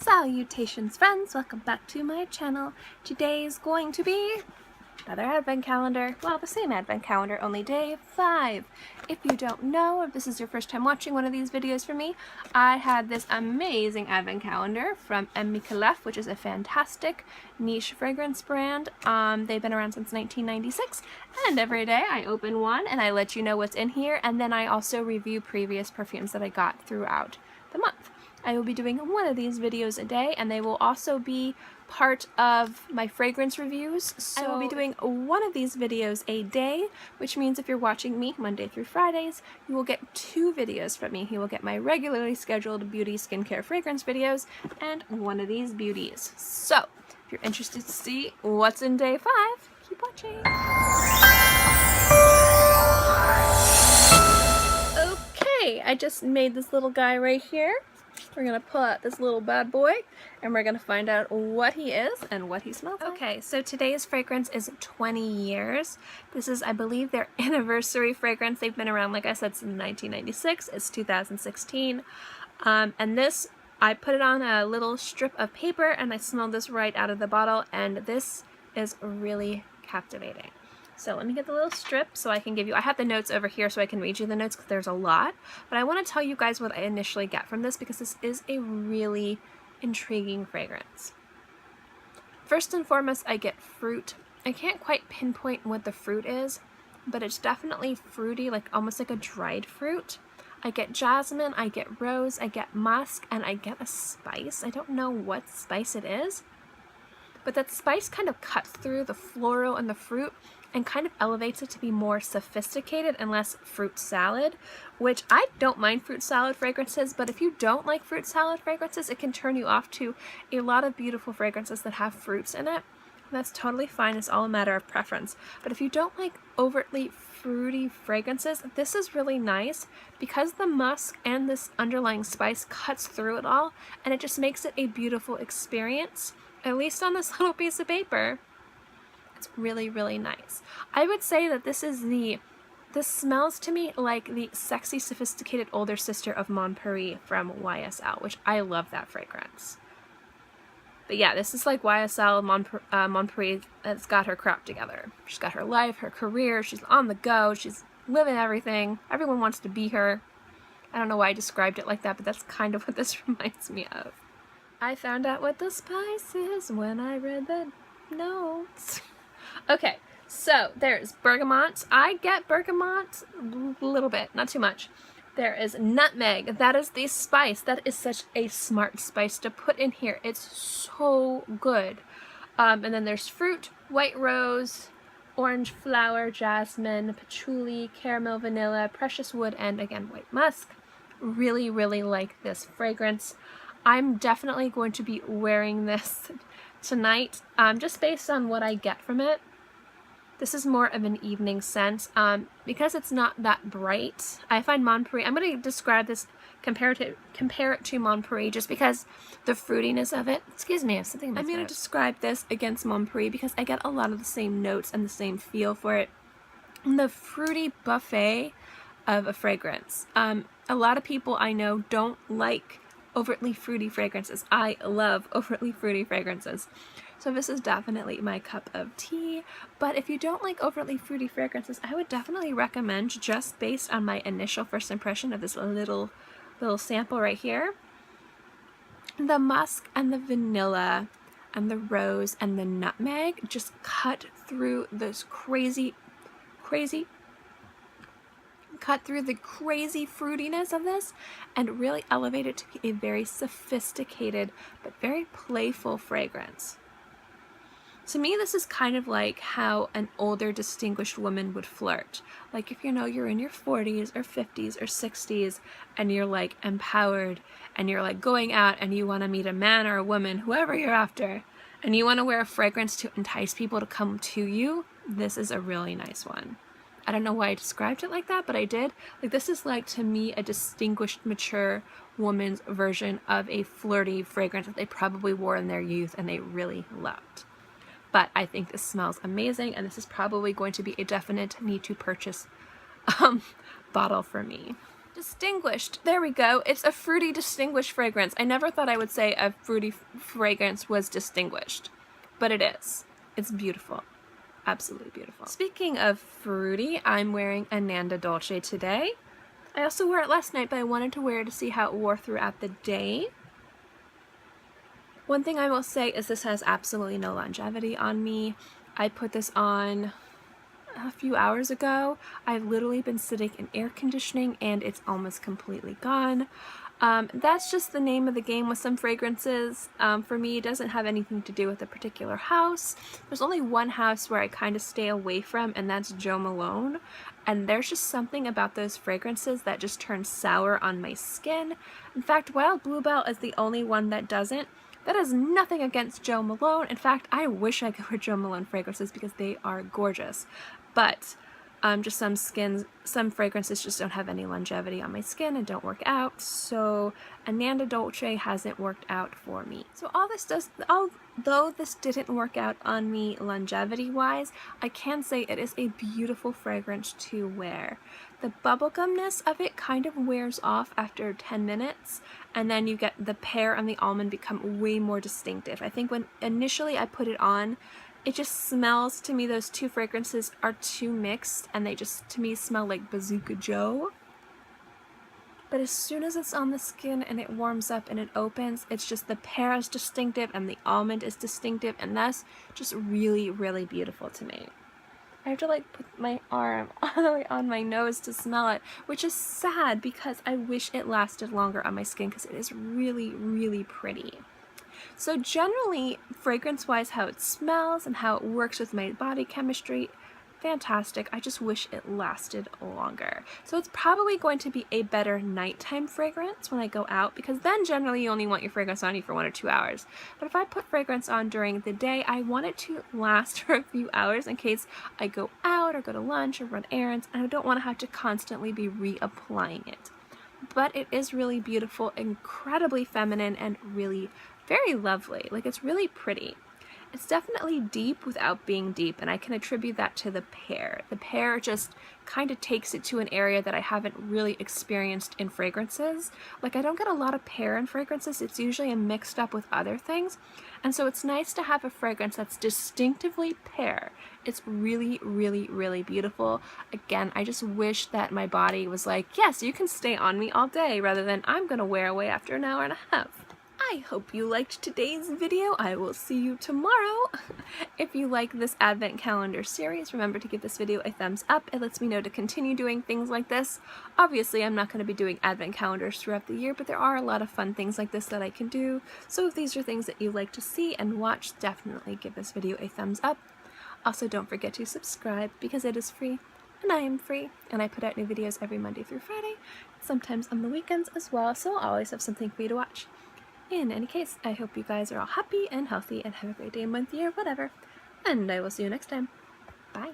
Salutations friends, welcome back to my channel. Today is going to be another advent calendar. Well, the same advent calendar, only day 5. If you don't know, if this is your first time watching one of these videos from me, I had this amazing advent calendar from Micallef, which is a fantastic niche fragrance brand. They've been around since 1996, and every day I open one and I let you know what's in here, and then I also review previous perfumes that I got throughout the month. I will be doing one of these videos a day, and they will also be part of my fragrance reviews. So I will be doing one of these videos a day, which means if you're watching me Monday through Fridays, you will get 2 videos from me. You will get my regularly scheduled beauty, skincare, fragrance videos, and one of these beauties. So if you're interested to see what's in day 5, keep watching. Okay, I just made this little guy right here. We're going to pull out this little bad boy and we're going to find out what he is and what he smells like. Okay, so today's fragrance is 20 years. This is, I believe, their anniversary fragrance. They've been around, like I said, since 1996. It's 2016. And this, I put it on a little strip of paper and I smelled this right out of the bottle, and this is really captivating. So let me get the little strip so I can give you, I have the notes over here so I can read you the notes because there's a lot, but I want to tell you guys what I initially get from this because this is a really intriguing fragrance. First and foremost, I get fruit. I can't quite pinpoint what the fruit is, but it's definitely fruity, like almost like a dried fruit. I get jasmine, I get rose, I get musk, and I get a spice. I don't know what spice it is, but that spice kind of cuts through the floral and the fruit and kind of elevates it to be more sophisticated and less fruit salad, which I don't mind fruit salad fragrances, but if you don't like fruit salad fragrances, it can turn you off to a lot of beautiful fragrances that have fruits in it. That's totally fine, it's all a matter of preference. But if you don't like overtly fruity fragrances, this is really nice because the musk and this underlying spice cuts through it all, and it just makes it a beautiful experience, at least on this little piece of paper. It's really, really nice. I would say that this smells to me like the sexy, sophisticated older sister of Mon Paris from YSL, which I love that fragrance. But yeah, this is like YSL Mon Paris has got her crap together. She's got her life, her career, she's on the go, she's living everything. Everyone wants to be her. I don't know why I described it like that, but that's kind of what this reminds me of. I found out what the spice is when I read the notes. Okay, so there's bergamot. I get bergamot a little bit, not too much. There is nutmeg. That is the spice. That is such a smart spice to put in here. It's so good. And then there's fruit, white rose, orange flower, jasmine, patchouli, caramel, vanilla, precious wood, and again, white musk. Really, really like this fragrance. I'm definitely going to be wearing this tonight, just based on what I get from it. This is more of an evening scent because it's not that bright. I find Mon Paris, I'm going to describe this, compare it to Mon Paris just because the fruitiness of it. Excuse me, I have something in my throat. I'm going to describe this against Mon Paris because I get a lot of the same notes and the same feel for it. The fruity buffet of a fragrance. A lot of people I know don't like overtly fruity fragrances. I love overtly fruity fragrances. So this is definitely my cup of tea. But if you don't like overtly fruity fragrances, I would definitely recommend, just based on my initial first impression of this little sample right here, the musk and the vanilla and the rose and the nutmeg just cut through this crazy fruitiness of this and really elevate it to be a very sophisticated but very playful fragrance. To me, this is kind of like how an older distinguished woman would flirt. Like if you're in your 40s or 50s or 60s and you're like empowered and you're like going out and you want to meet a man or a woman, whoever you're after, and you want to wear a fragrance to entice people to come to you, this is a really nice one. I don't know why I described it like that, but I did. Like this is like, to me, a distinguished, mature woman's version of a flirty fragrance that they probably wore in their youth and they really loved. But I think this smells amazing, and this is probably going to be a definite need to purchase bottle for me. Distinguished. There we go. It's a fruity distinguished fragrance. I never thought I would say a fruity fragrance was distinguished, but it is. It's beautiful. Absolutely beautiful. Speaking of fruity, I'm wearing Ananda Dolce today. I also wore it last night, but I wanted to wear it to see how it wore throughout the day. One thing I will say is this has absolutely no longevity on me. I put this on a few hours ago. I've literally been sitting in air conditioning and it's almost completely gone. That's just the name of the game with some fragrances. For me, it doesn't have anything to do with a particular house. There's only one house where I kind of stay away from, and that's Jo Malone. And there's just something about those fragrances that just turns sour on my skin. In fact, Wild Bluebell is the only one that doesn't. That is nothing against Jo Malone. In fact, I wish I could wear Jo Malone fragrances because they are gorgeous. But just some fragrances just don't have any longevity on my skin and don't work out. So Ananda Dolce hasn't worked out for me. So although this didn't work out on me longevity-wise, I can say it is a beautiful fragrance to wear. The bubblegumness of it kind of wears off after 10 minutes, and then you get the pear and the almond become way more distinctive. I think when initially I put it on, it just smells, to me, those two fragrances are too mixed, and they just, to me, smell like Bazooka Joe. But as soon as it's on the skin and it warms up and it opens, it's just the pear is distinctive and the almond is distinctive, and that's just really, really beautiful to me. I have to like put my arm all the way on my nose to smell it, which is sad because I wish it lasted longer on my skin because it is really, really pretty. So generally, fragrance-wise, how it smells and how it works with my body chemistry, fantastic. I just wish it lasted longer. So it's probably going to be a better nighttime fragrance when I go out, because then generally you only want your fragrance on you for 1 or 2 hours. But if I put fragrance on during the day, I want it to last for a few hours in case I go out or go to lunch or run errands, and I don't want to have to constantly be reapplying it. But it is really beautiful, incredibly feminine, and really very lovely. Like, it's really pretty. It's definitely deep without being deep, and I can attribute that to the pear. The pear just kind of takes it to an area that I haven't really experienced in fragrances. Like, I don't get a lot of pear in fragrances. It's usually mixed up with other things. And so it's nice to have a fragrance that's distinctively pear. It's really, really, really beautiful. Again, I just wish that my body was like, yes, you can stay on me all day, rather than I'm gonna wear away after an hour and a half. I hope you liked today's video. I will see you tomorrow. If you like this advent calendar series, remember to give this video a thumbs up. It lets me know to continue doing things like this. Obviously, I'm not going to be doing advent calendars throughout the year, but there are a lot of fun things like this that I can do. So if these are things that you like to see and watch, definitely give this video a thumbs up. Also, don't forget to subscribe because it is free and I am free, and I put out new videos every Monday through Friday, sometimes on the weekends as well, so I'll always have something for you to watch. In any case, I hope you guys are all happy and healthy and have a great day, month, year, whatever. And I will see you next time. Bye.